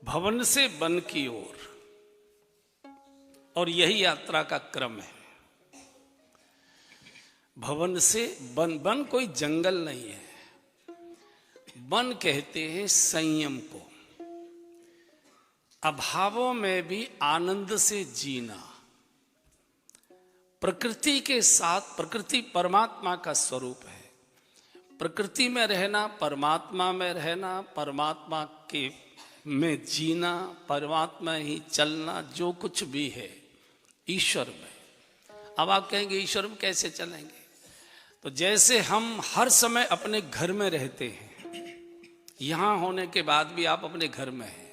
भवन से वन की ओर, और यही यात्रा का क्रम है। भवन से वन, वन कोई जंगल नहीं है। वन कहते हैं संयम को, अभावों में भी आनंद से जीना, प्रकृति के साथ। प्रकृति परमात्मा का स्वरूप है। प्रकृति में रहना, परमात्मा में रहना, परमात्मा के में जीना, परमात्मा ही चलना, जो कुछ भी है ईश्वर में। अब आप कहेंगे ईश्वर में कैसे चलेंगे? तो जैसे हम हर समय अपने घर में रहते हैं, यहां होने के बाद भी आप अपने घर में हैं।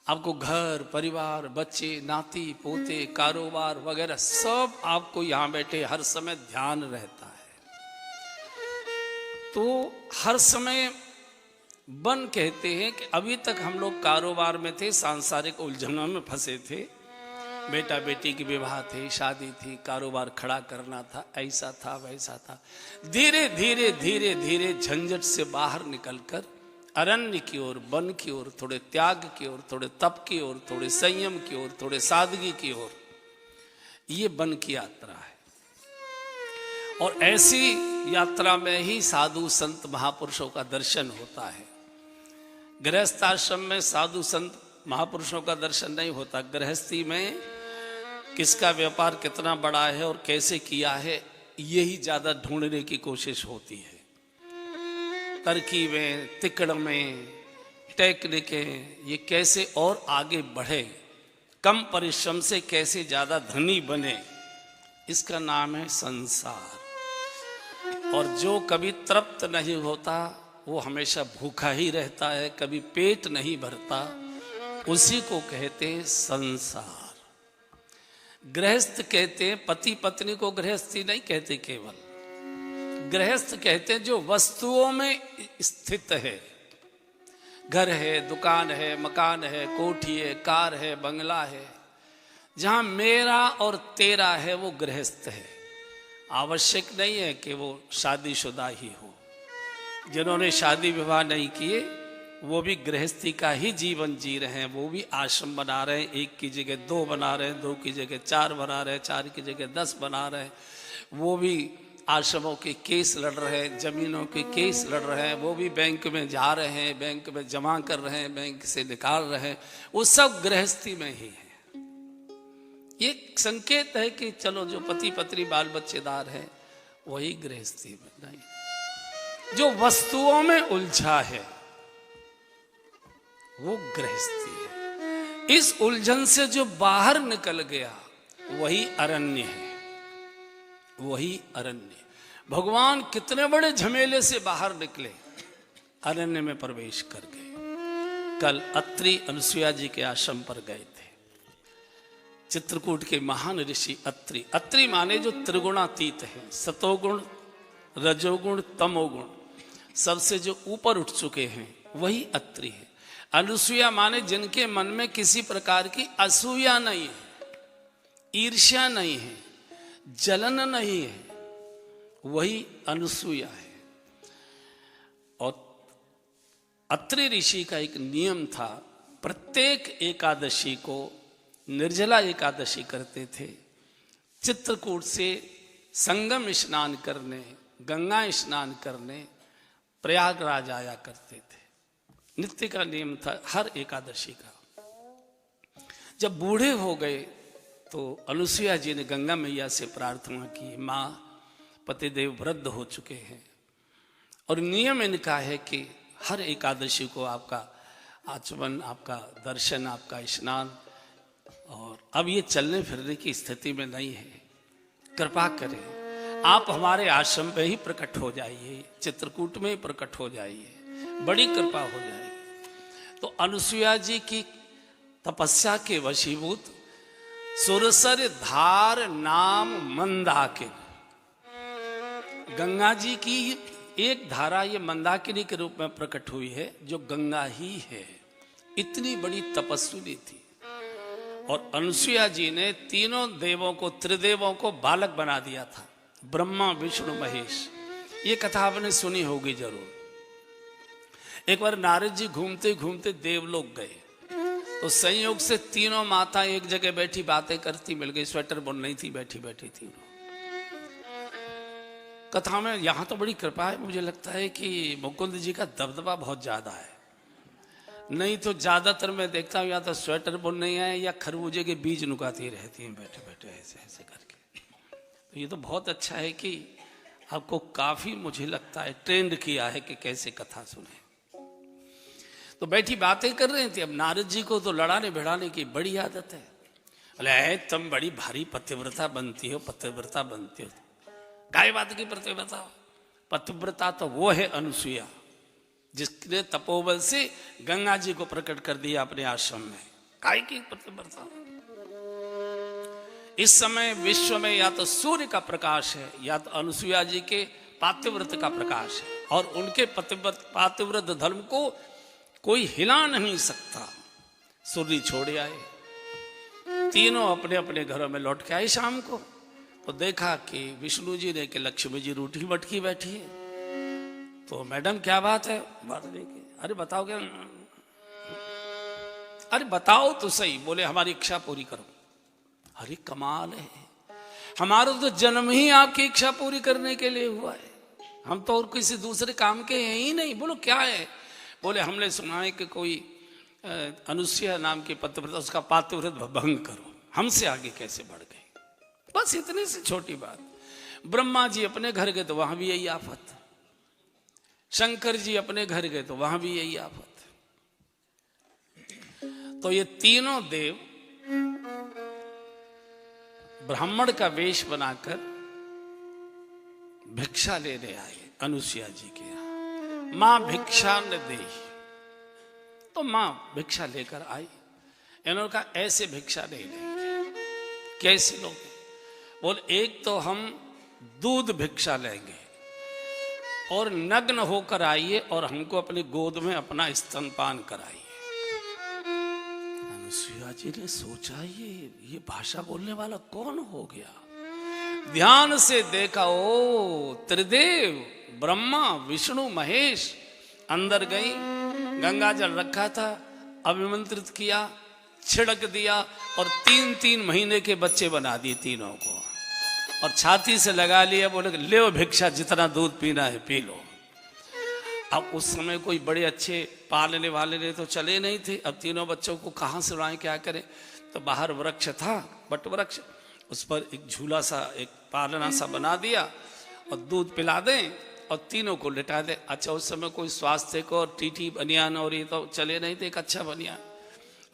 आपको घर, परिवार, बच्चे, नाती पोते, कारोबार वगैरह सब आपको यहां बैठे हर समय ध्यान रहता है। तो हर समय वन कहते हैं कि अभी तक हम लोग कारोबार में थे, सांसारिक उलझनों में फंसे थे। बेटा बेटी की विवाह थे, शादी थी, कारोबार खड़ा करना था, ऐसा था वैसा था। धीरे धीरे धीरे धीरे झंझट से बाहर निकलकर अरण्य की ओर, वन की ओर, थोड़े त्याग की ओर, थोड़े तप की ओर, थोड़े संयम की ओर, थोड़े सादगी की ओर, ये वन की यात्रा है। और ऐसी यात्रा में ही साधु संत महापुरुषों का दर्शन होता है। गृहस्थ आश्रम में साधु संत महापुरुषों का दर्शन नहीं होता। गृहस्थी में किसका व्यापार कितना बड़ा है और कैसे किया है, यही ज्यादा ढूंढने की कोशिश होती है। तरकीबें, तिकड़ में, टेक्निकें, ये कैसे और आगे बढ़े, कम परिश्रम से कैसे ज्यादा धनी बने, इसका नाम है संसार। और जो कभी तृप्त नहीं होता वो हमेशा भूखा ही रहता है, कभी पेट नहीं भरता, उसी को कहते हैं संसार। गृहस्थ कहते हैं, पति पत्नी को गृहस्थी नहीं कहते, केवल गृहस्थ कहते हैं जो वस्तुओं में स्थित है। घर है, दुकान है, मकान है, कोठी है, कार है, बंगला है, जहां मेरा और तेरा है वो गृहस्थ है। आवश्यक नहीं है कि वो शादीशुदा ही हो। जिन्होंने शादी विवाह नहीं किए वो भी गृहस्थी का ही जीवन जी रहे हैं। वो भी आश्रम बना रहे हैं, एक की जगह 2 बना रहे हैं, 2 की जगह 4 बना रहे हैं, 4 की जगह 10 बना रहे हैं। वो भी आश्रमों के केस लड़ रहे हैं, जमीनों के केस लड़ रहे हैं। वो भी बैंक में जा रहे हैं, बैंक में जमा कर रहे हैं, बैंक से निकाल रहे हैं। वो सब गृहस्थी में ही है। ये संकेत है कि चलो जो पति पत्नी बाल बच्चेदार है वही गृहस्थी में नहीं। जो वस्तुओं में उलझा है वो गृहस्थी है। इस उलझन से जो बाहर निकल गया वही अरण्य है, वही अरण्य। भगवान कितने बड़े झमेले से बाहर निकले, अरण्य में प्रवेश कर गए। कल अत्रि अनुसुईया जी के आश्रम पर गए थे। चित्रकूट के महान ऋषि अत्रि, अत्रि माने जो त्रिगुणातीत है, सतोगुण, रजोगुण, तमोगुण, सबसे जो ऊपर उठ चुके हैं वही अत्रि है। अनुसूया माने जिनके मन में किसी प्रकार की असूया नहीं है, ईर्ष्या नहीं है, जलन नहीं है, वही अनुसूया है। और अत्रि ऋषि का एक नियम था, प्रत्येक एकादशी को निर्जला एकादशी करते थे। चित्रकूट से संगम स्नान करने, गंगा स्नान करने प्रयागराज आया करते थे। नित्य का नियम था हर एकादशी का। जब बूढ़े हो गए तो अनुसुईया जी ने गंगा मैया से प्रार्थना की, माँ पतिदेव वृद्ध हो चुके हैं और नियम इनका है कि हर एकादशी को आपका आचमन, आपका दर्शन, आपका स्नान, और अब ये चलने फिरने की स्थिति में नहीं है, कृपा करें आप हमारे आश्रम पे ही प्रकट हो जाइए, चित्रकूट में ही प्रकट हो जाइए, बड़ी कृपा हो जाएगी। तो अनुसुईया जी की तपस्या के वशीभूत सुरसर धार नाम मंदाकिनी, गंगा जी की एक धारा ये मंदाकिनी के रूप में प्रकट हुई है, जो गंगा ही है। इतनी बड़ी तपस्विनी थी। और अनुसुईया जी ने तीनों देवों को, त्रिदेवों को बालक बना दिया था, ब्रह्मा विष्णु महेश। ये कथा आपने सुनी होगी जरूर। एक बार नारद जी घूमते घूमते देवलोक गए, तो संयोग से तीनों माता एक जगह बैठी बातें करती मिल गई, स्वेटर बुन रही थी, बैठी बैठी थी। कथा में यहाँ तो बड़ी कृपा है, मुझे लगता है कि मुकुंद जी का दबदबा बहुत ज्यादा है। नहीं तो ज्यादातर मैं देखता हूँ या तो स्वेटर बुन नहीं है या खरबूजे के बीज नुकाती रहती हैं बैठे बैठे ऐसे ऐसे करके। तो ये तो बहुत अच्छा है कि आपको काफी, मुझे लगता है, ट्रेंड किया है कि कैसे कथा सुने। तो बैठी बातें कर रही थी। अब नारद जी को तो लड़ाने भिड़ाने की बड़ी आदत है। बोले तुम बड़ी भारी पतिव्रता बनती हो, पतिव्रता बनती हो। काय बात की पतिव्रता? पतिव्रता तो वो है अनुसुईया, जिसने तपोबल से गंगा जी को प्रकट कर दिया अपने आश्रम में। काय की पतिव्रता? इस समय विश्व में या तो सूर्य का प्रकाश है या तो अनुसुईया जी के पातिव्रत का प्रकाश है, और उनके पातिव्रत धर्म को कोई हिला नहीं सकता। सूर्य छोड़े आए, तीनों अपने अपने घरों में लौट के आए। शाम को तो देखा कि विष्णु जी ने कि लक्ष्मी जी रूठी मटकी बैठी है। तो मैडम क्या बात है? बात नहीं की। अरे बताओ क्या? अरे बताओ तो सही। बोले हमारी इच्छा पूरी करो। अरे कमाल है, हमारा तो जन्म ही आपकी इच्छा पूरी करने के लिए हुआ है, हम तो और किसी दूसरे काम के हैं ही नहीं। बोलो क्या है? बोले हमने सुना है कि कोई अनुसुईया नाम की पतिव्रता, उसका पातिव्रत भंग करो। हमसे आगे कैसे बढ़ गए? बस इतनी सी छोटी बात। ब्रह्मा जी अपने घर गए तो वहां भी यही आफत, शंकर जी अपने घर गए तो वहां भी यही आफत। तो ये तीनों देव ब्राह्मण का वेश बनाकर भिक्षा लेने आए अनुसुईया जी के यहां। मां भिक्षा न दे, तो मां भिक्षा लेकर आई। इन्होंने कहा ऐसे भिक्षा नहीं लेंगे। कैसे लोगे? बोल एक तो हम दूध भिक्षा लेंगे और नग्न होकर आइए और हमको अपनी गोद में अपना स्तनपान कराइए। अनुसुईया जी ने सोचा ये भाषा बोलने वाला कौन हो गया। ध्यान से देखा, ओ त्रिदेव ब्रह्मा विष्णु महेश अंदर गई, गंगा जल रखा था, अभिमंत्रित किया, छिड़क दिया और 3-3 महीने के बच्चे बना दिए तीनों को, और छाती से लगा लिया। बोले ले भिक्षा, जितना दूध पीना है पी लो। अब उस समय कोई बड़े अच्छे पालने वाले ने तो चले नहीं थे। अब तीनों बच्चों को कहाँ से लाएं, क्या करें? तो बाहर वृक्ष था, बट वृक्ष, उस पर एक झूला सा, एक पालना सा बना दिया और दूध पिला दें और तीनों को लिटा दें। अच्छा उस समय कोई स्वास्थ्य को और टीटी बनियान और ये तो चले नहीं थे, एक अच्छा बनियान,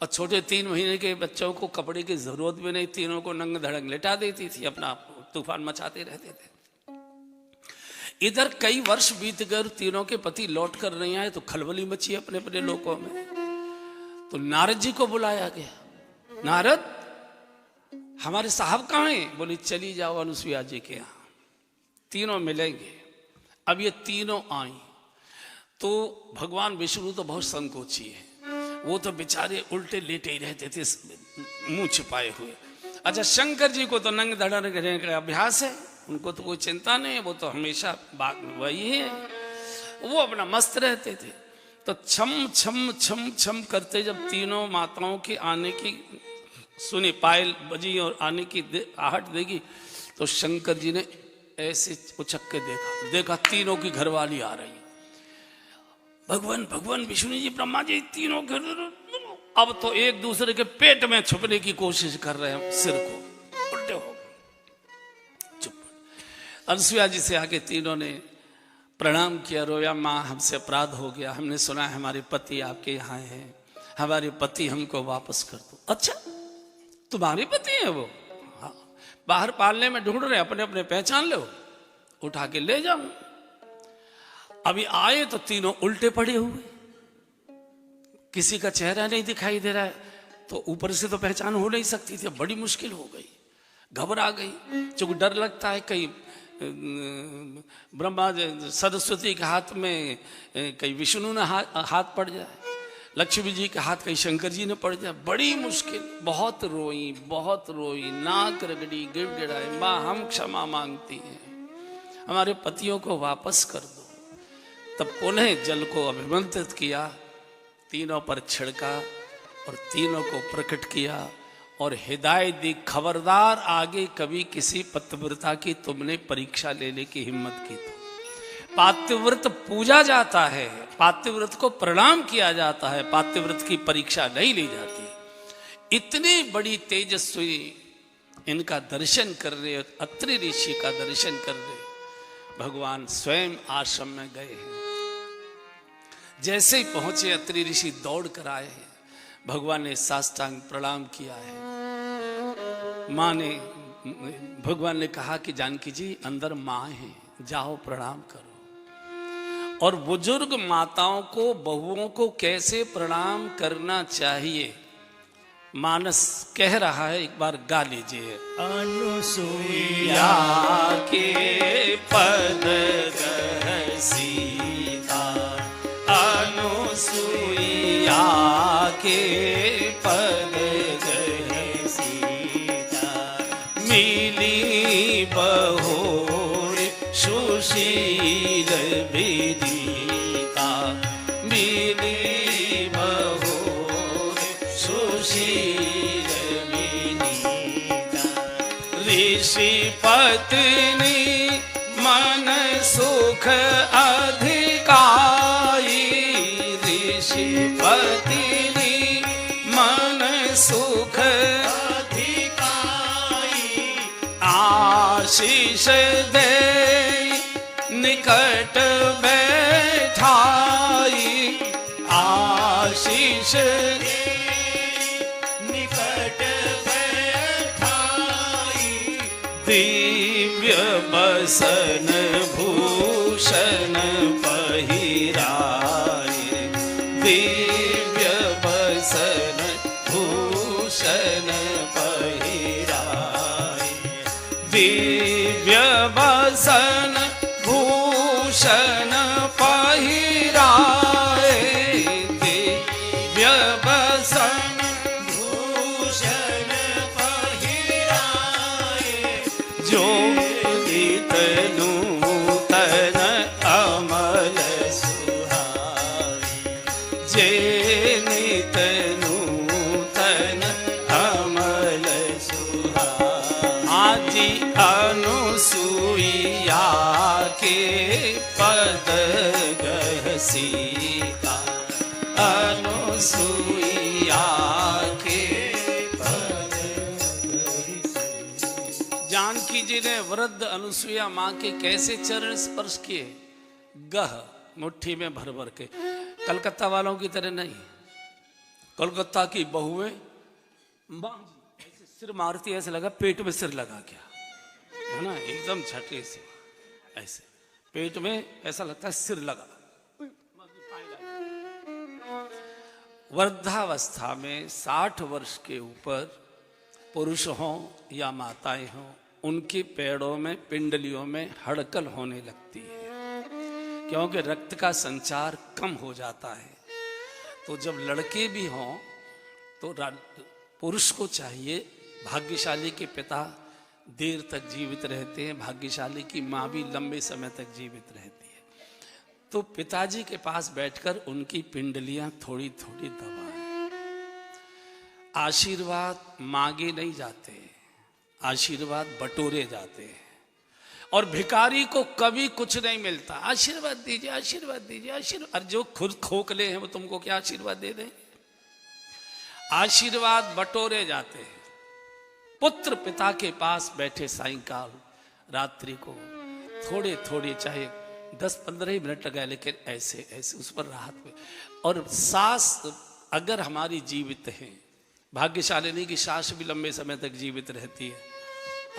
और छोटे 3 महीने के बच्चों को कपड़े की जरूरत भी नहीं, तीनों को नंग धड़ंग लिटा देती थी, अपना तूफान मचाते रहते थे। इधर कई वर्ष बीत गए, तीनों के पति लौट कर नहीं आए, तो खलबली मची अपने अपने लोकों में। तो नारद जी को बुलाया गया। नारद हमारे साहब कहाँ हैं? बोली चली जाओ अनुसुईया जी के यहाँ, तीनों मिलेंगे। अब ये तीनों आई तो भगवान विष्णु तो बहुत संकोची है, वो तो बेचारे उल्टे लेटे ही रहते थे मुंह छिपाए हुए। अच्छा शंकर जी को तो नंग धड़ंग का अभ्यास है, उनको तो कोई चिंता नहीं है, वो तो हमेशा बात वही है, वो अपना मस्त रहते थे। तो छम छम छम छम करते जब तीनों माताओं के आने की सुनी, पायल बजी और आने की आहट देगी, तो शंकर जी ने ऐसे उछक के देखा तीनों की घरवाली आ रही। भगवान विष्णु जी ब्रह्मा जी तीनों घर अब तो एक दूसरे के पेट में छुपने की कोशिश कर रहे हैं, सिर को उल्टे हो चुप। अनुसुईया जी से आके तीनों ने प्रणाम किया, रोया, माँ हमसे अपराध हो गया, हमने सुना है हमारे पति आपके यहाँ हैं, हमारे पति हमको वापस कर दो। अच्छा तुम्हारे पति हैं वो? हाँ, बाहर पालने में ढूंढ रहे, अपने अपने पहचान लो, उठा के ले जाऊं। अभी आए तो तीनों उल्टे पड़े हुए, किसी का चेहरा नहीं दिखाई दे रहा है, तो ऊपर से तो पहचान हो नहीं सकती थी। बड़ी मुश्किल हो गई, घबरा गई, क्योंकि डर लगता है कहीं ब्रह्मा सरस्वती के हाथ में कहीं विष्णु ने हाथ पड़ जाए, लक्ष्मी जी के हाथ कहीं शंकर जी ने पड़ जाए। बड़ी मुश्किल, बहुत रोई, नाक रगड़ी, गिड़गिड़ाए, माँ हम क्षमा मांगती हैं, हमारे पतियों को वापस कर दो। तब पुनः जल को अभिमंत्रित किया, तीनों पर छिड़का और तीनों को प्रकट किया और हिदायत दी, खबरदार आगे कभी किसी पतिव्रता की तुमने परीक्षा लेने की हिम्मत की तो पातिव्रत पूजा जाता है, पातिव्रत को प्रणाम किया जाता है, पातिव्रत की परीक्षा नहीं ली जाती। इतनी बड़ी तेजस्वी इनका दर्शन कर रहे, अत्रि ऋषि का दर्शन कर रहे, भगवान स्वयं आश्रम में गए हैं। जैसे ही पहुंचे अत्रि ऋषि दौड़ कर आए हैं, भगवान ने साष्टांग प्रणाम किया है। माँ ने, भगवान ने कहा कि जानकी जी अंदर माँ है, जाओ प्रणाम करो। और बुजुर्ग माताओं को, बहुओं को कैसे प्रणाम करना चाहिए मानस कह रहा है, एक बार गा लीजिए। अनुसुईया के पद गह सीता, अनुसुईया के पद गह सीता, मिली बहोर सुशील विनीता, मिली बहोर सुशील विनीता, ऋषि पत्नी मन सुख अधिकाई, ऋषि पत्नी मन सुख अधिकाई, आशीष दे निकट बैठाई, आशीष निकट बैठाई, दिव्य बसन भूषण पहिराए, दिव्य बसन भूषण पहिराए, दिव्य बसन भूषण पहिराए, दिव्य बसन भूषण पहिराए, जो नित नूतन अमल सुहाए, जे नित नूतन अमल सुहाए, आजी अनुसुईया के पद गह सीता, अनुसुईया के पद गह सीता। जानकी जी ने वृद्ध अनुसुईया माँ के कैसे चरण स्पर्श किए, गह मुट्ठी में भर भर के, कलकत्ता वालों की तरह नहीं। कलकत्ता की बहुएं ऐसे सिर मारती, ऐसे लगा पेट में सिर लगा क्या, है ना, एकदम झटके से ऐसे पेट में ऐसा लगता है सिर लगा। वृद्धावस्था में 60 वर्ष के ऊपर पुरुष हों या माताएं हों, उनके पैरों में, पिंडलियों में हड़कल होने लगती है, क्योंकि रक्त का संचार कम हो जाता है। तो जब लड़के भी हों तो पुरुष को चाहिए, भाग्यशाली के पिता देर तक जीवित रहते हैं, भाग्यशाली की माँ भी लंबे समय तक जीवित रहती है, तो पिताजी के पास बैठकर उनकी पिंडलियां थोड़ी थोड़ी दबाएं। आशीर्वाद मांगे नहीं जाते, आशीर्वाद बटोरे जाते हैं। और भिखारी को कभी कुछ नहीं मिलता, आशीर्वाद दीजिए, आशीर्वाद दीजिए, आशीर्वाद। और जो खुद खोखले हैं वो तुमको क्या आशीर्वाद दे दें? आशीर्वाद बटोरे जाते हैं। पुत्र पिता के पास बैठे सायंकाल रात्रि को थोड़े थोड़े, चाहे 10-15 मिनट लगाए, लेकिन ऐसे ऐसे उस पर राहत में। और सास अगर हमारी जीवित है, भाग्यशालिनी की सास भी लंबे समय तक जीवित रहती है,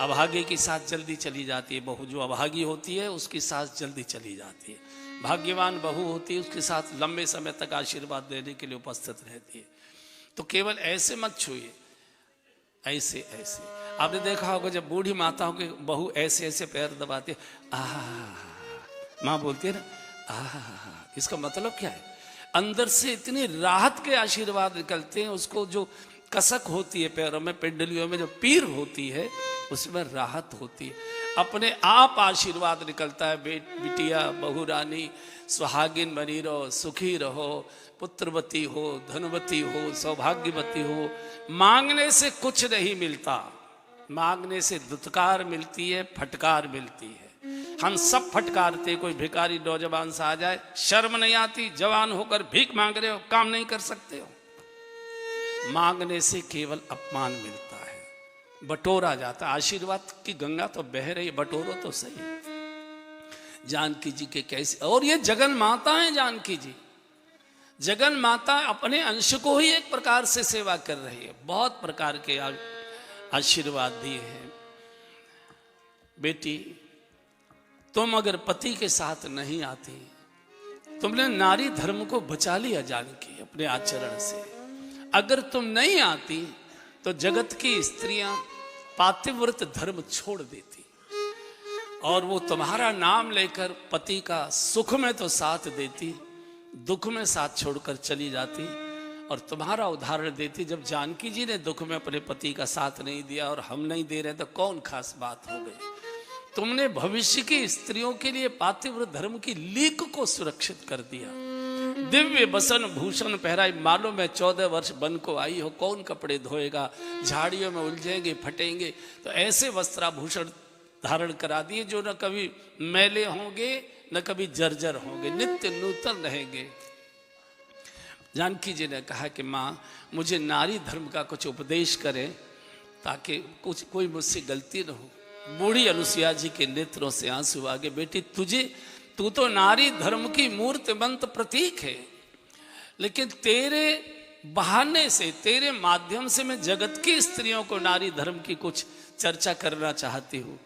अभागे की सास जल्दी चली जाती है, बहू जो अभागी होती है उसकी सास जल्दी चली जाती है, भाग्यवान बहू होती है उसके साथ लंबे समय तक आशीर्वाद देने के लिए उपस्थित रहती है। तो केवल ऐसे मत छूइए, ऐसे ऐसे। आपने देखा होगा जब बूढ़ी माताओं के बहू ऐसे ऐसे पैर दबाते, माँ बोलती है ना, इसका मतलब क्या है? अंदर से इतनी राहत के आशीर्वाद निकलते हैं, उसको जो कसक होती है पैरों में, पिंडलियों में जो पीर होती है, उसमें राहत होती है, अपने आप आशीर्वाद निकलता है। बिटिया, बहू रानी, सुहागिन बनी रहो, सुखी रहो, पुत्रवती हो, धनवती हो, सौभाग्यवती हो। मांगने से कुछ नहीं मिलता, मांगने से दुत्कार मिलती है, फटकार मिलती है। हम सब फटकारते, कोई भिखारी नौजवान सा आ जाए, शर्म नहीं आती? जवान होकर भीख मांग रहे हो, काम नहीं कर सकते हो? मांगने से केवल अपमान मिलता है, बटोरा जाता। आशीर्वाद की गंगा तो बह रही, बटोरो तो सही। जानकी जी के कैसे, और ये जगन माता है जानकी जी। जगन माता अपने अंश को ही एक प्रकार से सेवा कर रही है, बहुत प्रकार के आशीर्वाद दिए हैं। बेटी, तुम अगर पति के साथ नहीं आती, तुमने नारी धर्म को बचा लिया जानकी अपने आचरण से। अगर तुम नहीं आती तो जगत की स्त्रियां पातिव्रत धर्म छोड़ देती और वो तुम्हारा नाम लेकर पति का सुख में तो साथ देती, दुख में साथ छोड़कर चली जाती। और तुम्हारा उदाहरण देती, जब जानकी जी ने दुख में अपने पति का साथ नहीं दिया और हम नहीं दे रहे तो कौन खास बात हो गई। तुमने भविष्य की स्त्रियों के लिए पातिव्रत धर्म की लीक को सुरक्षित कर दिया। दिव्य बसन भूषण पहराई, मालूम है 14 वर्ष बन को आई हो, कौन कपड़े धोएगा, झाड़ियों में उलझेंगे, फटेंगे। तो ऐसे वस्त्राभूषण धारण करा दिए जो न कभी मैले होंगे न कभी जर्जर होंगे, नित्य नूतन रहेंगे। जानकी जी ने कहा कि माँ, मुझे नारी धर्म का कुछ उपदेश करें ताकि कुछ कोई मुझसे गलती न हो। बूढ़ी अनुसुईया जी के नेत्रों से आंसू आ गए। बेटी, तू तो नारी धर्म की मूर्तिमंत प्रतीक है, लेकिन तेरे बहाने से, तेरे माध्यम से मैं जगत की स्त्रियों को नारी धर्म की कुछ चर्चा करना चाहती हूँ।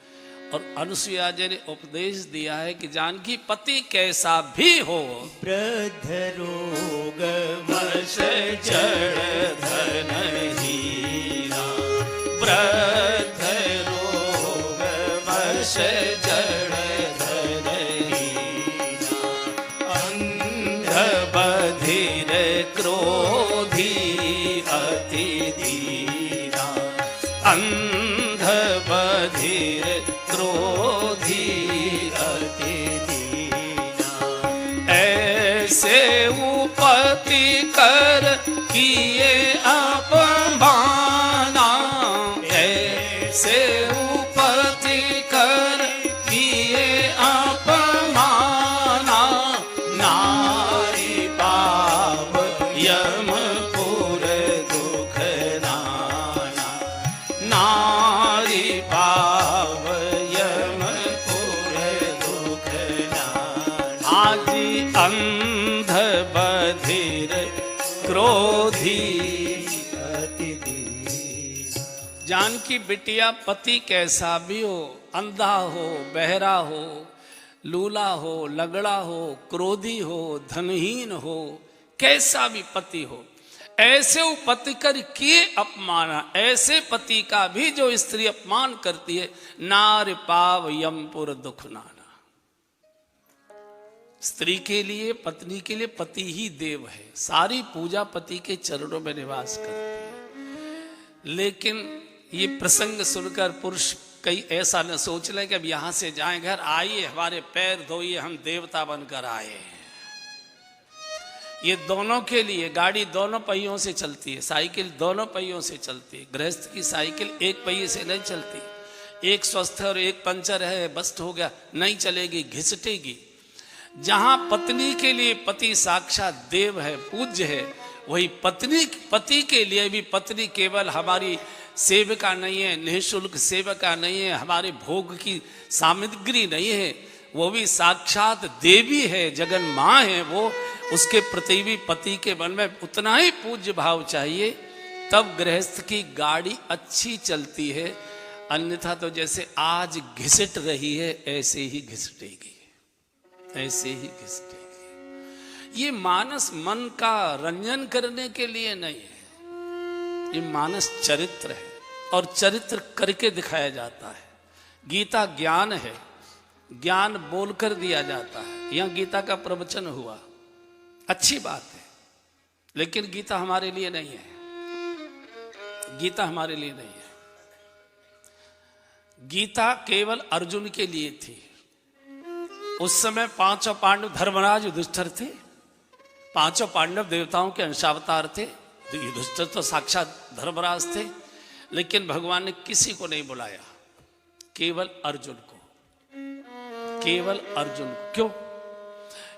और अनुसुईया जी ने उपदेश दिया है कि जानकी, पति कैसा भी हो, वृद्ध रोग वश जड़ धन हीरा, वृद्ध रोग वश जड़ धन हीरा, अंध बधिर क्रोधी अति धीरा, अंध बधिर क्रोधी अति दीना, ऐसे उपति कर किए अपमाना, ऐसे उपति कर किए अपमाना, नारी पाप यमपुर दुख नाना, नारी पाप अंध बधिर क्रोधी अति दीना। जानकी बिटिया, पति कैसा भी हो, अंधा हो, बहरा हो, लूला हो, लगड़ा हो, क्रोधी हो, धनहीन हो, कैसा भी पति हो, ऐसे उपति कर किए अपमाना, ऐसे पति का भी जो स्त्री अपमान करती है, नार पाव यमपुर दुख नाना। स्त्री के लिए, पत्नी के लिए पति ही देव है, सारी पूजा पति के चरणों में निवास करती है। लेकिन ये प्रसंग सुनकर पुरुष कई ऐसा न सोच लें कि अब यहां से जाएं घर, आइए हमारे पैर धोइए, हम देवता बनकर आए हैं। ये दोनों के लिए, गाड़ी दोनों पहियों से चलती है, साइकिल दोनों पहियों से चलती है। गृहस्थ की साइकिल एक पहिए से नहीं चलती, एक स्वस्थ है और एक पंचर है, बस्ट हो गया, नहीं चलेगी, घिसटेगी। जहां पत्नी के लिए पति साक्षात देव है, पूज्य है, वही पति के लिए भी पत्नी केवल हमारी सेविका नहीं है, निःशुल्क सेविका नहीं है, हमारे भोग की सामग्री नहीं है, वो भी साक्षात देवी है, जगन माँ है। वो उसके प्रति भी पति के मन में उतना ही पूज्य भाव चाहिए, तब गृहस्थ की गाड़ी अच्छी चलती है। अन्यथा तो जैसे आज घिसट रही है ऐसे ही घिसटेगी, ऐसे ही घिसटेगी। ये मानस मन का रंजन करने के लिए नहीं है, ये मानस चरित्र है और चरित्र करके दिखाया जाता है। गीता ज्ञान है, ज्ञान बोलकर दिया जाता है। यह गीता का प्रवचन हुआ, अच्छी बात है, लेकिन गीता हमारे लिए नहीं है, गीता हमारे लिए नहीं है। गीता केवल अर्जुन के लिए थी, उस समय पांचों पांडव, धर्मराज युधिष्ठिर थे, पांचों पांडव देवताओं के अंशावतार थे। युधिष्ठिर तो साक्षात धर्मराज थे, लेकिन भगवान ने किसी को नहीं बुलाया, केवल अर्जुन को, केवल अर्जुन को। क्यों?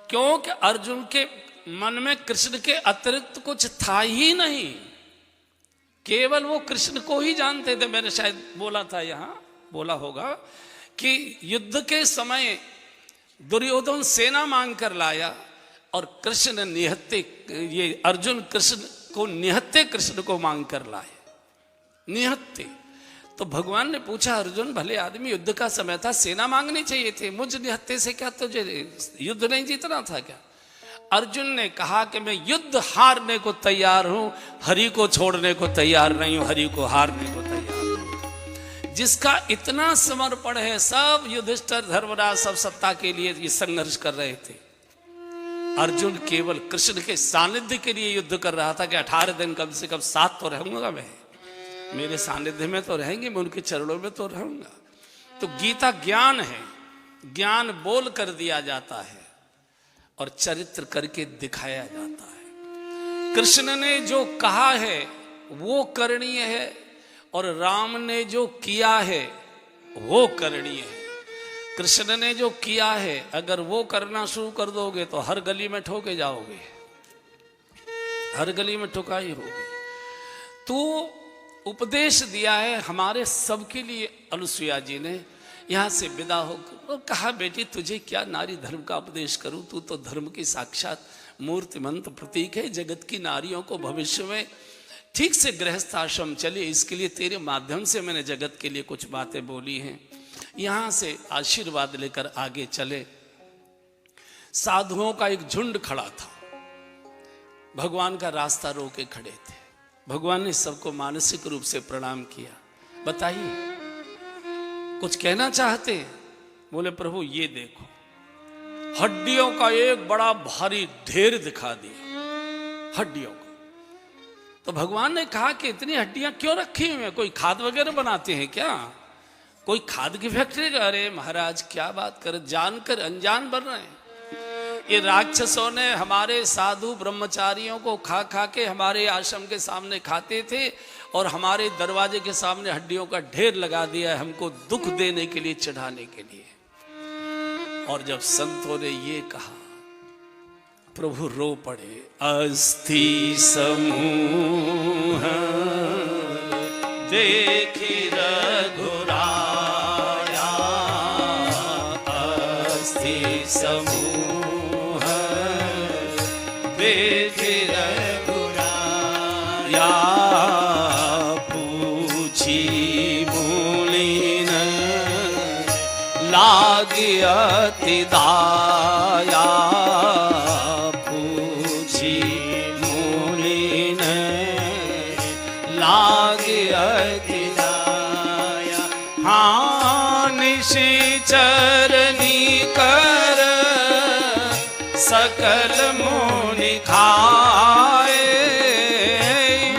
क्योंकि अर्जुन के मन में कृष्ण के अतिरिक्त कुछ था ही नहीं, केवल वो कृष्ण को ही जानते थे। मैंने शायद बोला था, यहां बोला होगा कि युद्ध के समय दुर्योधन सेना मांग कर लाया और कृष्ण निहत्ते, ये अर्जुन कृष्ण को निहत्ते कृष्ण को मांग कर लाए, निहत्ते। तो भगवान ने पूछा, अर्जुन भले आदमी, युद्ध का समय था, सेना मांगनी चाहिए थी, मुझ निहत्ते से क्या तुझे युद्ध नहीं जीतना था क्या? अर्जुन ने कहा कि मैं युद्ध हारने को तैयार हूं, हरि को छोड़ने को तैयार नहीं हूं, हरि को हारने को तैयार हूं। जिसका इतना समर्पण है, सब युधिष्ठिर धर्मराज सब सत्ता के लिए ये संघर्ष कर रहे थे, अर्जुन केवल कृष्ण के सानिध्य के लिए युद्ध कर रहा था कि 18 दिन कम से कम साथ तो रहूंगा मैं, मेरे सानिध्य में तो रहेंगे, मैं उनके चरणों में तो रहूंगा। तो गीता ज्ञान है, ज्ञान बोल कर दिया जाता है और चरित्र करके दिखाया जाता है। कृष्ण ने जो कहा है वो करणीय है, और राम ने जो किया है वो करणीय है। कृष्ण ने जो किया है, अगर वो करना शुरू कर दोगे तो हर गली में ठोके जाओगे, हर गली में ठोकाई होगी। तो उपदेश दिया है हमारे सबके लिए अनुसुईया जी ने। यहां से विदा होकर कहा, बेटी तुझे क्या नारी धर्म का उपदेश करूं, तू तो धर्म की साक्षात मूर्तिमंत प्रतीक है। जगत की नारियों को भविष्य में ठीक से गृहस्थ आश्रम चले, इसके लिए तेरे माध्यम से मैंने जगत के लिए कुछ बातें बोली हैं। यहां से आशीर्वाद लेकर आगे चले। साधुओं का एक झुंड खड़ा था, भगवान का रास्ता रोके खड़े थे। भगवान ने सबको मानसिक रूप से प्रणाम किया। बताइए कुछ कहना चाहते? बोले प्रभु ये देखो, हड्डियों का एक बड़ा भारी ढेर दिखा दिया, हड्डियों का। तो भगवान ने कहा कि इतनी हड्डियां क्यों रखी हुई हैं, कोई खाद वगैरह बनाते हैं क्या, कोई खाद की फैक्ट्री? अरे महाराज क्या बात कर, जानकर अनजान बन रहे हैं। ये राक्षसों ने हमारे साधु ब्रह्मचारियों को खा खा के हमारे आश्रम के सामने खाते थे और हमारे दरवाजे के सामने हड्डियों का ढेर लगा दिया है, हमको दुख देने के लिए, चढ़ाने के लिए। और जब संतों ने ये कहा, प्रभु रो पड़े। अस्थि समूह देखी रघुराया, अस्थि समूह देखी रघुराया, पूछी मूलिन लागी अति दाया, पूछी मूलिन लागी अति दाया। हाँ निशिचरनी कर सकल मुनि खाए,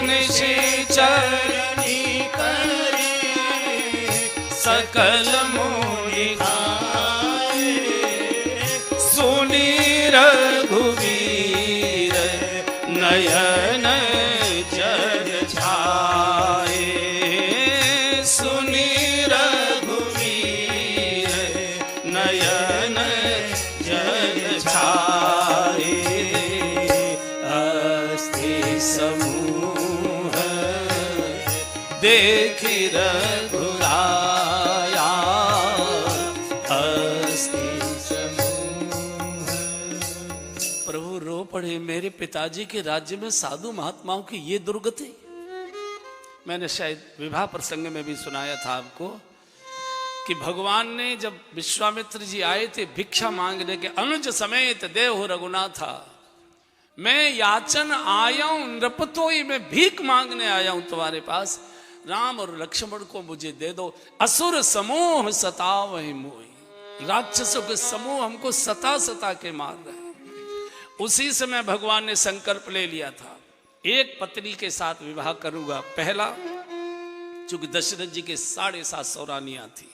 निशिचरनी कर सकल मुनि खाए, सुनी रघुवीर नयन जग छाए, सुनी रघुवीर नयन जग छाए। अस्थि समूह देखी रघुराया, अस्थि समूह। प्रभु रो पड़े, मेरे पिताजी के राज्य में साधु महात्माओं की ये दुर्गति। मैंने शायद विवाह प्रसंग में भी सुनाया था आपको कि भगवान ने जब विश्वामित्र जी आए थे भिक्षा मांगने के, अनुज समेत देव रघुनाथा, मैं याचन आया हूं, नृपतोई में भीख मांगने आया हूं तुम्हारे पास, राम और लक्ष्मण को मुझे दे दो। असुर समूह सतावहि मोहि, राक्षसों के समूह हमको सता सता के मार रहे हैं। उसी समय भगवान ने संकल्प ले लिया था, एक पत्नी के साथ विवाह करूंगा। पहला, चूंकि दशरथ जी के 7.5 रानियां थी,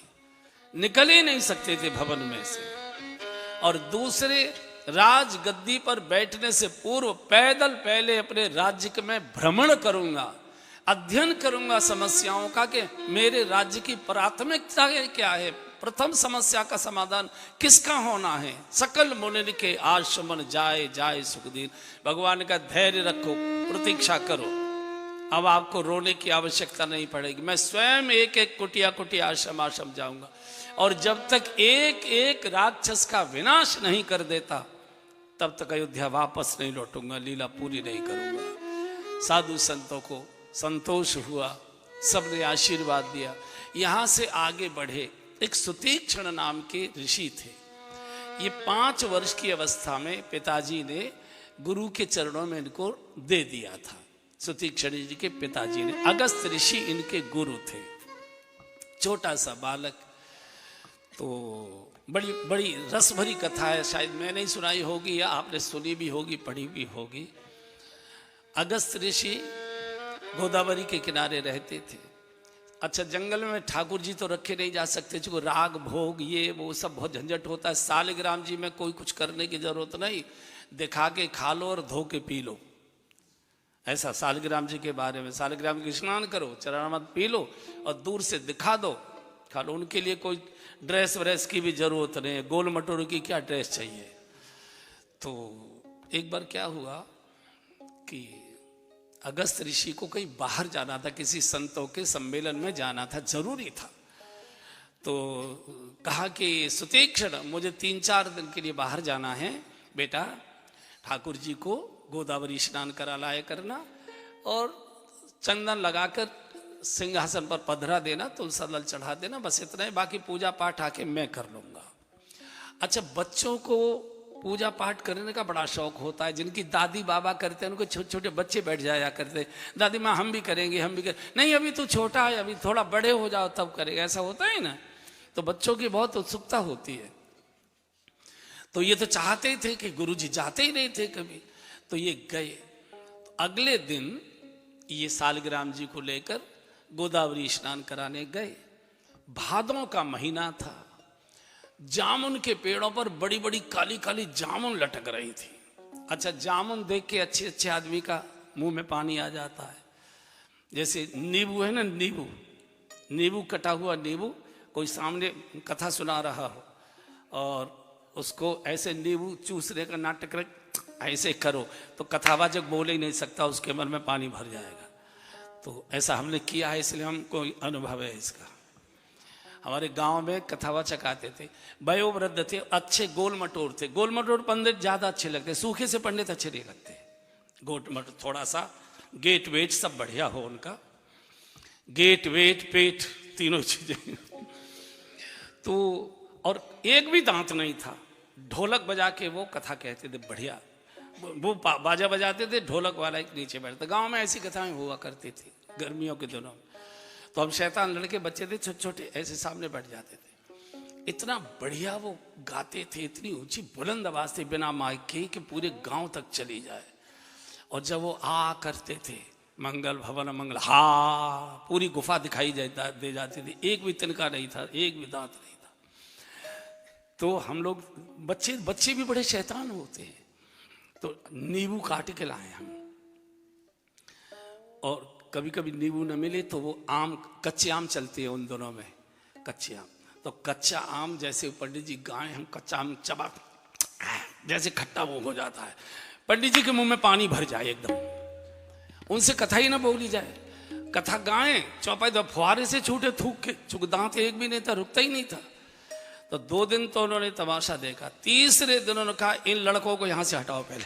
निकल ही नहीं सकते थे भवन में से। और दूसरे राज गद्दी पर बैठने से पूर्व पैदल पहले अपने राज्य में भ्रमण करूंगा, अध्ययन करूंगा समस्याओं का कि मेरे राज्य की प्राथमिकता क्या है, प्रथम समस्या का समाधान किसका होना है। सकल मुनि के आश्रमन जाए जाए सुखदीन। भगवान का धैर्य रखो, प्रतीक्षा करो, अब आपको रोने की आवश्यकता नहीं पड़ेगी। मैं स्वयं एक एक कुटिया कुटिया आश्रम आश्रम जाऊंगा और जब तक एक एक राक्षस का विनाश नहीं कर देता तब तक अयोध्या वापस नहीं लौटूंगा, लीला पूरी नहीं करूंगा। साधु संतों को संतोष हुआ, सबने आशीर्वाद दिया। यहां से आगे बढ़े। एक सुतीक्षण नाम के ऋषि थे। ये 5 वर्ष की अवस्था में पिताजी ने गुरु के चरणों में इनको दे दिया था। सुतीक्षण जी के पिताजी ने, अगस्त ऋषि इनके गुरु थे। छोटा सा बालक, तो बड़ी बड़ी रस भरी कथा है, शायद मैंने ही सुनाई होगी या आपने सुनी भी होगी, पढ़ी भी होगी। अगस्त ऋषि गोदावरी के किनारे रहते थे। अच्छा, जंगल में ठाकुर जी तो रखे नहीं जा सकते, जो राग भोग ये वो सब बहुत झंझट होता है। सालिग्राम जी में कोई कुछ करने की जरूरत नहीं, दिखा के खा लो और धो के पी लो, ऐसा सालिग्राम जी के बारे में। सालिग्राम की स्नान करो, चरणामृत पी लो और दूर से दिखा दो, खा लो। उनके लिए कोई ड्रेस व्रेस की भी जरूरत नहीं है, गोल मटोर की क्या ड्रेस चाहिए। तो एक बार क्या हुआ कि अगस्त ऋषि को कहीं बाहर जाना था, किसी संतों के सम्मेलन में जाना था, जरूरी था। तो कहा कि सुतीक्षण, मुझे 3-4 दिन के लिए बाहर जाना है, बेटा ठाकुर जी को गोदावरी स्नान करा लाया करना और चंदन लगाकर सिंहासन पर पधरा देना, तुलसा दल चढ़ा देना, बस इतना ही, बाकी पूजा पाठ आके मैं कर लूंगा। अच्छा, बच्चों को पूजा पाठ करने का बड़ा शौक होता है। जिनकी दादी बाबा करते हैं उनको छोटे छोटे बच्चे बैठ जाया करते, दादी माँ हम भी करेंगे, हम भी नहीं अभी तू छोटा है, अभी थोड़ा बड़े हो जाओ तब करेगा, ऐसा होता है ना। तो बच्चों की बहुत उत्सुकता होती है। तो ये तो चाहते ही थे कि गुरुजी जाते ही नहीं थे कभी, तो ये गए। तो अगले दिन ये सालिग्राम जी को लेकर गोदावरी स्नान कराने गए। भादों का महीना था, जामुन के पेड़ों पर बड़ी बड़ी काली काली जामुन लटक रही थी। अच्छा, जामुन देख के अच्छे अच्छे आदमी का मुंह में पानी आ जाता है। जैसे नींबू है ना, नींबू, नींबू कटा हुआ नींबू, कोई सामने कथा सुना रहा हो और उसको ऐसे नींबू चूसने का नाटक ऐसे करो तो कथावाचक बोल ही नहीं सकता, उसके मन में पानी भर जाएगा। तो ऐसा हमने किया है, इसलिए हमको अनुभव है इसका। हमारे गांव में कथावाचक आते थे, वयोवृद्ध थे, अच्छे गोल मटोर थे। गोल मटोर पंडित ज्यादा अच्छे लगते, सूखे से पंडित अच्छे नहीं लगते। गोल मटोर थोड़ा सा गेट वेट सब बढ़िया हो उनका, गेट वेट पेट तीनों चीजें। तो और एक भी दांत नहीं था, ढोलक बजा के वो कथा कहते थे, बढ़िया। वो बाजा बजाते थे, ढोलक वाला एक नीचे बैठता। गांव में ऐसी कथाएं हुआ करती थी गर्मियों के दिनों में। तो हम शैतान लड़के बच्चे थे, छोटे छोटे, ऐसे सामने बैठ जाते थे। इतना बढ़िया वो गाते थे, इतनी ऊंची बुलंद आवाज थी बिना माइक की कि पूरे गांव तक चली जाए। और जब वो आ करते थे, मंगल भवन मंगल, हा, पूरी गुफा दिखाई दे जाती थी। एक भी तिनका नहीं था, एक भी दांत नहीं था। तो हम लोग बच्चे भी बड़े शैतान होते हैं। तो नींबू काट के लाए हम, और कभी कभी नींबू न मिले तो वो आम, कच्चे आम चलते हैं उन दोनों में, कच्चे आम। तो कच्चा आम जैसे पंडित जी गाएं, हम कच्चा आम चबा, जैसे खट्टा वो हो जाता है, पंडित जी के मुंह में पानी भर जाए एकदम, उनसे कथा ही ना बोली जाए। कथा गाएं, चौपाई तो फुहारे से छूटे थूक के, चूंकि दांत एक भी नहीं था, रुकता ही नहीं था। तो 2 दिन तो उन्होंने तमाशा देखा। तीसरे दिन उन्होंने कहा इन लड़कों को यहां से हटाओ पहले,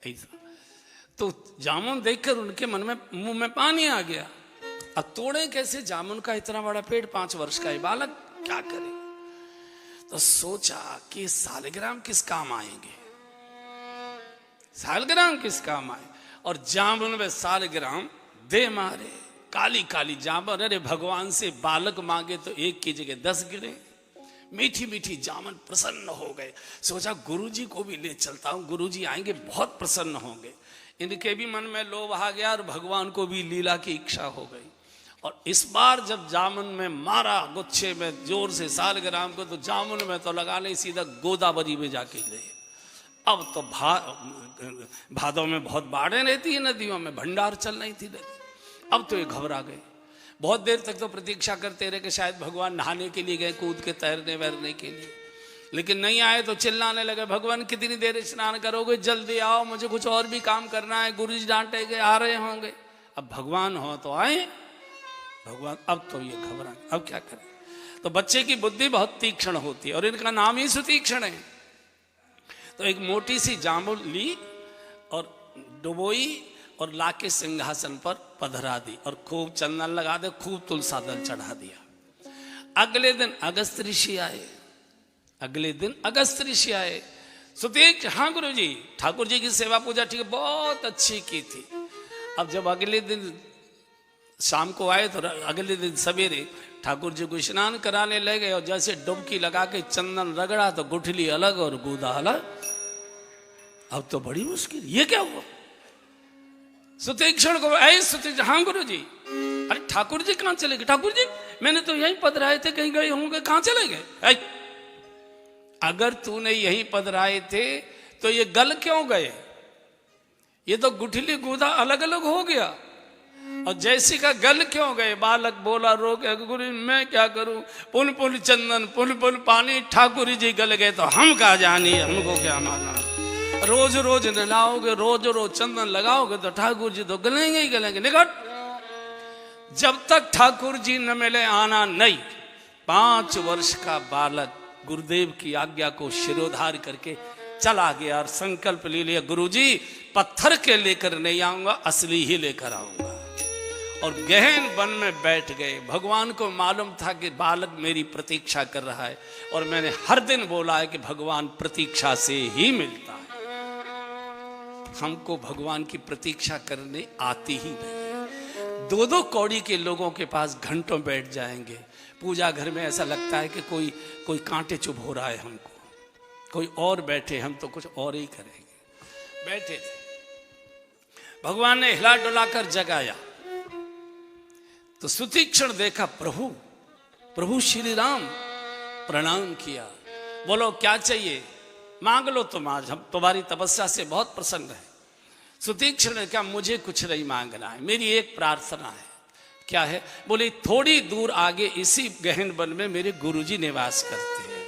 ऐसा। तो जामुन देखकर उनके मन में, मुंह में पानी आ गया। अब तोड़े कैसे जामुन का इतना बड़ा पेड़, 5 वर्ष का है बालक, क्या करे। तो सोचा कि सालिग्राम किस काम आएंगे, सालिग्राम किस काम आए। और जामुन में सालिग्राम दे मारे, काली काली जामुन। अरे भगवान से बालक मांगे तो 1 की जगह 10 गिरे। मीठी मीठी जामुन, प्रसन्न हो गए। सोचा गुरुजी को भी ले चलता हूं, गुरुजी आएंगे बहुत प्रसन्न होंगे। इनके भी मन में लोभ आ गया और भगवान को भी लीला की इच्छा हो गई। और इस बार जब जामुन में मारा गुच्छे में जोर से सालग्राम को, तो जामुन में तो लगा नहीं, सीधा गोदावरी में जाके गए। अब तो भादों में बहुत बाढ़ें रहती है नदियों में, भंडार चल रही थी नदी। अब तो ये घबरा गए। बहुत देर तक तो प्रतीक्षा करते रहे कि शायद भगवान नहाने के लिए गए, कूद के तैरने वैरने के लिए, लेकिन नहीं आए। तो चिल्लाने लगे, भगवान कितनी देर स्नान करोगे, जल्दी आओ, मुझे कुछ और भी काम करना है, गुरुजी डांटेंगे, आ रहे होंगे। अब भगवान हो तो आए भगवान। अब तो ये घबरा, अब क्या करें। तो बच्चे की बुद्धि बहुत तीक्ष्ण होती है और इनका नाम ही सुतीक्ष्ण है। तो एक मोटी सी जामुन ली और डुबोई और लाके सिंहासन पर पधरा दी और खूब चंदन लगा दे, खूब तुलसा दल चढ़ा दिया। अगले दिन अगस्त ऋषि आए। अगले दिन अगस्त ऋषि आए। सुतीक्ष्ण, हाँ गुरु जी, ठाकुर जी की सेवा पूजा ठीक है, बहुत अच्छी की थी। अब जब अगले दिन शाम को आए तो अगले दिन सवेरे ठाकुर जी को स्नान कराने लगे और जैसे डुबकी लगा के चंदन रगड़ा तो गुठली अलग और गूदा अलग। अब तो बड़ी मुश्किल, ये क्या हुआ। सुतीक्ष्ण को, ऐ सुतीक्ष्ण, हाँ गुरु जी। अरे ठाकुर जी कहाँ चले गए। ठाकुर जी मैंने तो यहीं पधराए थे, कहीं गए होंगे, कहाँ चले गए। अगर तूने यहीं पधराए थे तो ये गल क्यों गए। ये तो गुठली गूदा अलग अलग हो गया। और जैसी का गल क्यों गए। बालक बोला रो के, गुरु मैं क्या करूं, पुन पुन चंदन पुन पुन पानी, ठाकुर जी गल गए तो हम कहा जानी, हमको क्या माना। रोज रोज नलाओगे, रोज रोज चंदन लगाओगे तो ठाकुर जी तो गलेंगे ही गलेंगे। निकट, जब तक ठाकुर जी न मिले आना नहीं। 5 वर्ष का बालक गुरुदेव की आज्ञा को शिरोधार करके चला गया और संकल्प ले लिया, गुरुजी पत्थर के लेकर नहीं आऊंगा, असली ही लेकर आऊंगा। और गहन वन में बैठ गए। भगवान को मालूम था कि बालक मेरी प्रतीक्षा कर रहा है और मैंने हर दिन बोला है कि भगवान प्रतीक्षा से ही मिलता है। हमको भगवान की प्रतीक्षा करने आती ही नहीं। 2-2 कौड़ी के लोगों के पास घंटों बैठ जाएंगे। पूजा घर में ऐसा लगता है कि कोई कांटे चुभ हो रहा है हमको, कोई और बैठे, हम तो कुछ और ही करेंगे। बैठे थे, भगवान ने हिला डुला कर जगाया तो सुतीक्ष्ण देखा, प्रभु श्री राम। प्रणाम किया, बोलो क्या चाहिए, मांग लो तुम, आज हम तुम्हारी तपस्या से बहुत प्रसन्न है। सुतीक्ष्ण ने कहा, मुझे कुछ नहीं मांगना है, मेरी एक प्रार्थना है। क्या है। बोले, थोड़ी दूर आगे इसी गहन वन में मेरे गुरुजी निवास करते हैं,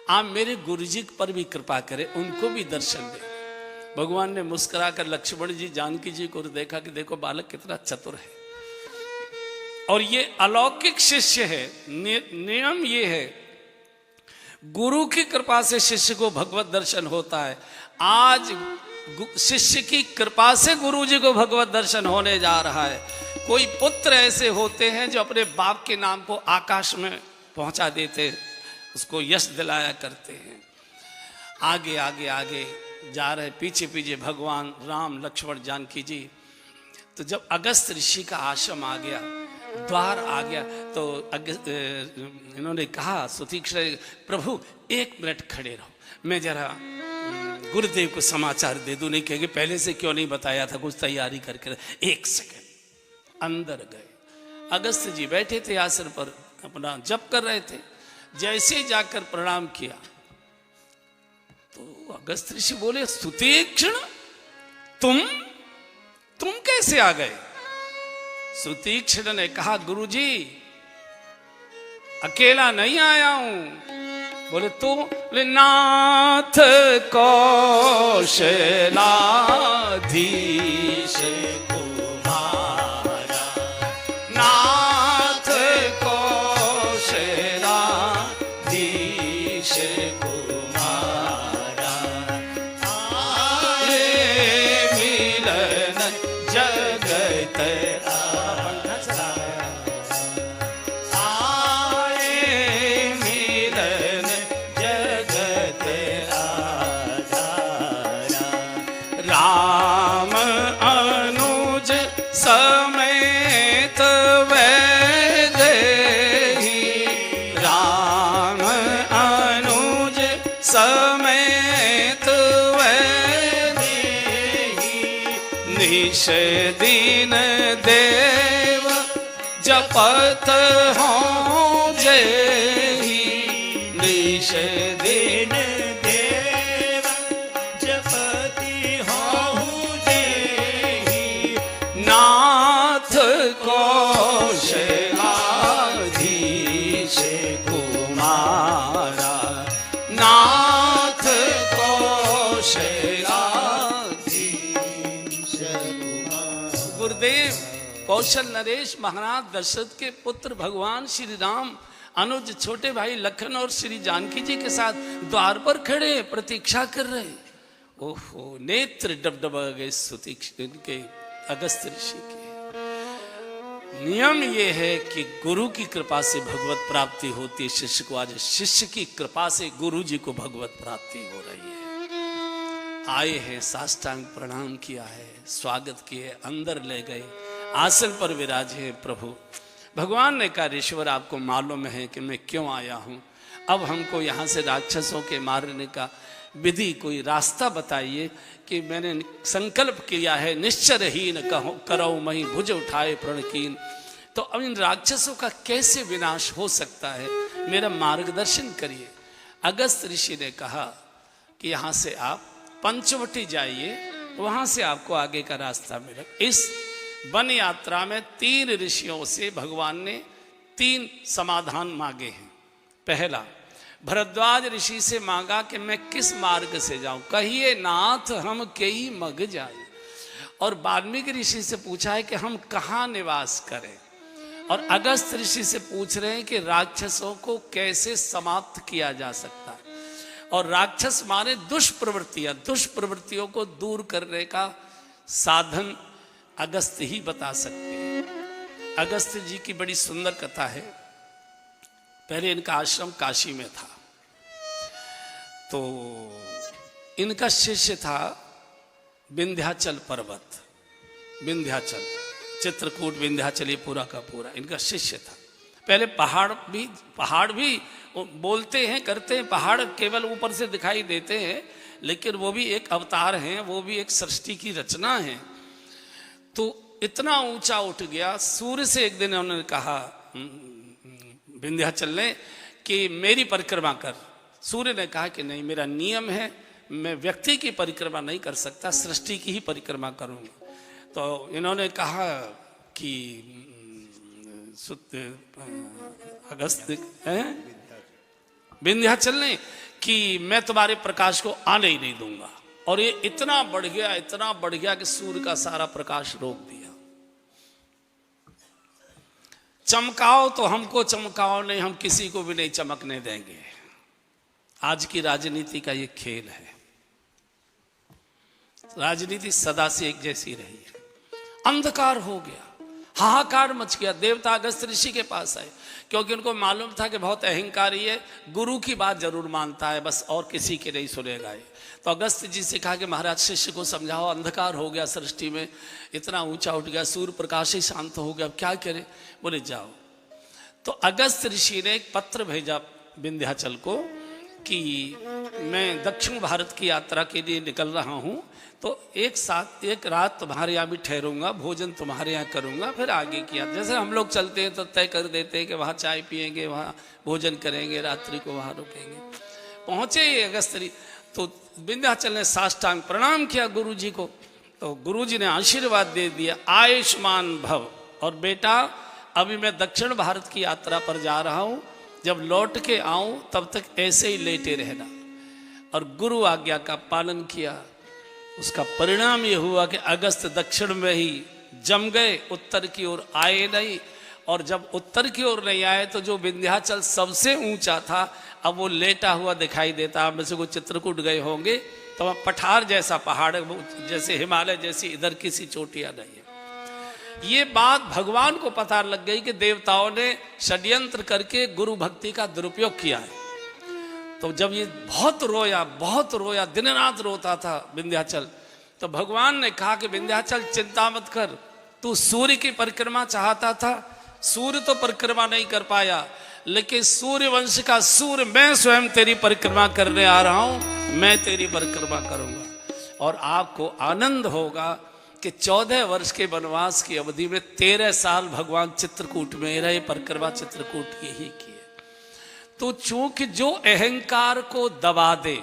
आप मेरे गुरुजी पर भी कृपा करें, उनको भी दर्शन दें। भगवान ने मुस्कुराकर लक्ष्मण जी जानकी जी को देखा कि देखो बालक कितना चतुर है और ये अलौकिक शिष्य है। नियम ये है, गुरु की कृपा से शिष्य को भगवत दर्शन होता है। आज शिष्य की कृपा से गुरु जी को भगवत दर्शन होने जा रहा है। कोई पुत्र ऐसे होते हैं जो अपने बाप के नाम को आकाश में पहुंचा देते, उसको यश दिलाया करते हैं। आगे आगे आगे जा रहे, पीछे पीछे भगवान राम लक्ष्मण जानकी जी। तो जब अगस्त ऋषि का आश्रम आ गया, द्वार आ गया, तो इन्होंने कहा सुतीक्ष्ण, प्रभु 1 मिनट खड़े रहो, मैं जरा गुरुदेव को समाचार दे दूं। नहीं कहेंगे पहले से क्यों नहीं बताया था, कुछ तैयारी करके। 1 सेकंड अंदर गए। अगस्त जी बैठे थे आसन पर, अपना जप कर रहे थे। जैसे जाकर प्रणाम किया तो अगस्त ऋषि बोले, सुतीक्ष्ण तुम कैसे आ गए। सुतीक्ष्ण ने कहा, गुरुजी अकेला नहीं आया हूं। बोले तो, बोले नाथ कौशलाधीश कुमारा, नाथ कौशलाधीश कुमारा, आए मिलन जगत समेत वैदेही, राम अनुज समेत वैदेही, निश दिन देव जब जपत हो जेहि निश दिन देव जपति हूँ जेहि नाथ कौशलाधीश कुमारा नाथ कौशलाधीश गुरुदेव कौशल नरेश महाराज दशरथ के पुत्र भगवान श्री राम अनुज छोटे भाई लखन और श्री जानकी जी के साथ द्वार पर खड़े प्रतीक्षा कर रहे। ओहो नेत्र डबडबा गए स्तुति इनके अगस्त ऋषि के। नियम ये है कि गुरु की कृपा से भगवत प्राप्ति होती है शिष्य को। आज शिष्य की कृपा से गुरु जी को भगवत प्राप्ति हो रही है। आए हैं, साष्टांग प्रणाम किया है, स्वागत किए, अंदर ले गए, आसन पर विराजे हैं प्रभु। भगवान ने कहा ईश्वर आपको मालूम है कि मैं क्यों आया हूं, अब हमको यहाँ से राक्षसों के मारने का विधि कोई रास्ता बताइए कि मैंने संकल्प किया है निश्चरहीन करो मही भुज उठाए प्रणकीन। तो अब इन राक्षसों का कैसे विनाश हो सकता है, मेरा मार्गदर्शन करिए। अगस्त ऋषि ने कहा कि यहाँ से आप पंचवटी जाइए, वहां से आपको आगे का रास्ता मिलेगा। इस वन यात्रा में 3 ऋषियों से भगवान ने 3 समाधान मांगे हैं। पहला भरद्वाज ऋषि से मांगा कि मैं किस मार्ग से जाऊं, कहिए नाथ हम कई मग जाए। और वाल्मीकि ऋषि से पूछा है कि हम कहाँ निवास करें। और अगस्त ऋषि से पूछ रहे हैं कि राक्षसों को कैसे समाप्त किया जा सकता है। और राक्षस माने दुष्प्रवृत्तियों को दूर करने का साधन अगस्त ही बता सकते हैं। अगस्त जी की बड़ी सुंदर कथा है। पहले इनका आश्रम काशी में था, तो इनका शिष्य था विंध्याचल पर्वत, विंध्याचल चित्रकूट विंध्याचल ये पूरा का पूरा इनका शिष्य था। पहले पहाड़ भी बोलते हैं करते हैं, पहाड़ केवल ऊपर से दिखाई देते हैं, लेकिन वो भी एक अवतार हैं, वो भी एक सृष्टि की रचना है। तो इतना ऊंचा उठ गया, सूर्य से एक दिन उन्होंने कहा विंध्याचल ने कि मेरी परिक्रमा कर। सूर्य ने कहा कि नहीं, मेरा नियम है, मैं व्यक्ति की परिक्रमा नहीं कर सकता, सृष्टि की ही परिक्रमा करूंगा। तो इन्होंने कहा कि अगस्त विंध्याचल ने कि मैं तुम्हारे प्रकाश को आने ही नहीं दूंगा। और ये इतना बढ़ गया कि सूर्य का सारा प्रकाश रोक दिया। चमकाओ तो हमको चमकाओ नहीं, हम किसी को भी नहीं चमकने देंगे। आज की राजनीति का ये खेल है। राजनीति सदा से एक जैसी रही है। अंधकार हो गया, हाहाकार मच गया। देवता अगस्त ऋषि के पास आए, क्योंकि उनको मालूम था कि बहुत अहंकारी है, गुरु की बात जरूर मानता है, बस और किसी की नहीं सुनेगा ये। तो अगस्त जी से कहा कि महाराज शिष्य को समझाओ, अंधकार हो गया सृष्टि में, इतना ऊंचा उठ गया, सूर्य प्रकाश ही शांत हो गया, अब क्या करें। बोले जाओ। तो अगस्त ऋषि ने एक पत्र भेजा विंध्याचल को कि मैं दक्षिण भारत की यात्रा के लिए निकल रहा हूँ, तो एक रात तुम्हारे यहाँ भी ठहरूंगा, भोजन तुम्हारे यहाँ करूँगा, फिर आगे किया। जैसे हम लोग चलते हैं तो तय कर देते हैं कि वहाँ चाय पियेंगे, वहाँ भोजन करेंगे, रात्रि को वहाँ रुकेंगे। पहुँचे ये अगस्त ऋषि, तो विंध्याचल ने साष्टांग प्रणाम किया गुरु जी को। तो गुरु जी ने आशीर्वाद दे दिया, आयुष्मान भव। और बेटा अभी मैं दक्षिण भारत की यात्रा पर जा रहा हूँ, जब लौट के आऊँ तब तक ऐसे ही लेटे रहना। और गुरु आज्ञा का पालन किया। उसका परिणाम ये हुआ कि अगस्त दक्षिण में ही जम गए, उत्तर की ओर आए नहीं। और जब उत्तर की ओर नहीं आए तो जो विंध्याचल सबसे ऊंचा था, अब वो लेटा हुआ दिखाई देता। आप में से कोई चित्रकूट गए होंगे तो वहाँ पठार जैसा पहाड़, जैसे हिमालय जैसी इधर किसी चोटियाँ नहीं है। ये बात भगवान को पता लग गई कि देवताओं ने षड्यंत्र करके गुरु भक्ति का दुरुपयोग किया है। तो जब ये बहुत रोया, दिन रात रोता था विंध्याचल, तो भगवान ने कहा कि विंध्याचल चिंता मत कर, तू सूर्य की परिक्रमा चाहता था, सूर्य तो परिक्रमा नहीं कर पाया, लेकिन सूर्य वंश का सूर्य मैं स्वयं तेरी परिक्रमा करने आ रहा हूं, मैं तेरी परिक्रमा करूंगा। और आपको आनंद होगा कि 14 वर्ष के वनवास की अवधि में 13 साल भगवान चित्रकूट में रहे, परिक्रमा चित्रकूट की ही किए। तो चूंकि जो अहंकार को दबा दे,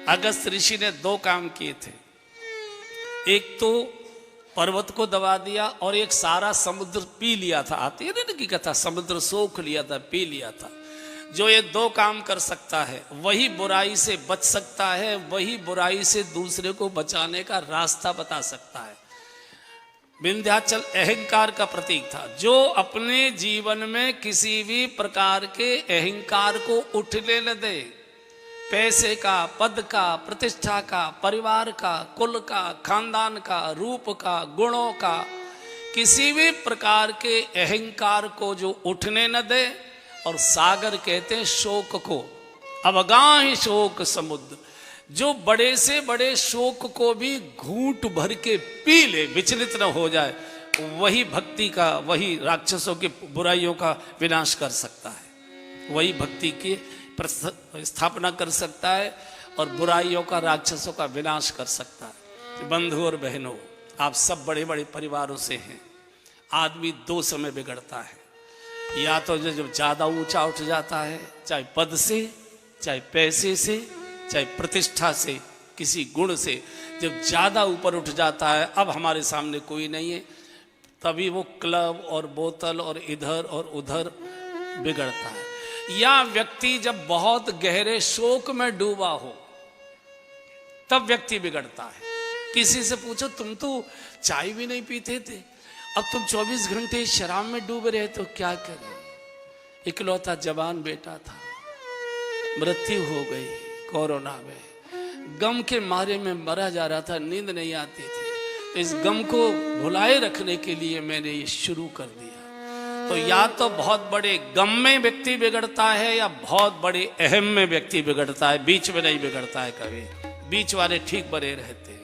अगस्त ऋषि ने 2 काम किए थे। एक तो पर्वत को दबा दिया और एक सारा समुद्र पी लिया था। आती है ना की कथा, समुद्र सोख लिया था, पी लिया था। जो ये 2 काम कर सकता है वही बुराई से बच सकता है, वही बुराई से दूसरे को बचाने का रास्ता बता सकता है। विंध्याचल अहंकार का प्रतीक था। जो अपने जीवन में किसी भी प्रकार के अहंकार को उठने न दे, पैसे का, पद का, प्रतिष्ठा का, परिवार का, कुल का, खानदान का, रूप का, गुणों का, किसी भी प्रकार के अहंकार को जो उठने न दे। और सागर कहते हैं शोक को, अवगाहि शोक समुद्र, जो बड़े से बड़े शोक को भी घूंट भर के पी ले, विचलित न हो जाए, वही भक्ति का, वही राक्षसों की बुराइयों का विनाश कर सकता है, वही भक्ति की स्थापना कर सकता है और बुराइयों का, राक्षसों का विनाश कर सकता है। बंधु और बहनों, आप सब बड़े बड़े परिवारों से हैं। आदमी 2 समय बिगड़ता है, या तो जब ज्यादा ऊंचा उठ जाता है, चाहे पद से, चाहे पैसे से, चाहे प्रतिष्ठा से, किसी गुण से, जब ज्यादा ऊपर उठ जाता है, अब हमारे सामने कोई नहीं है, तभी वो क्लब और बोतल और इधर और उधर बिगड़ता है। या व्यक्ति जब बहुत गहरे शोक में डूबा हो, तब व्यक्ति बिगड़ता है। किसी से पूछो, तुम तो चाय भी नहीं पीते थे, अब तुम 24 घंटे शराब में डूब रहे, तो क्या करें? इकलौता जवान बेटा था, मृत्यु हो गई कोरोना में, गम के मारे में मरा जा रहा था, नींद नहीं आती थी। तो इस गम को भुलाए रखने के लिए मैंने ये शुरू कर दिया। तो या तो बहुत बड़े गम में व्यक्ति बिगड़ता है, या बहुत बड़े अहम में व्यक्ति बिगड़ता है, बीच में नहीं बिगड़ता है कभी। बीच वाले ठीक बने रहते हैं।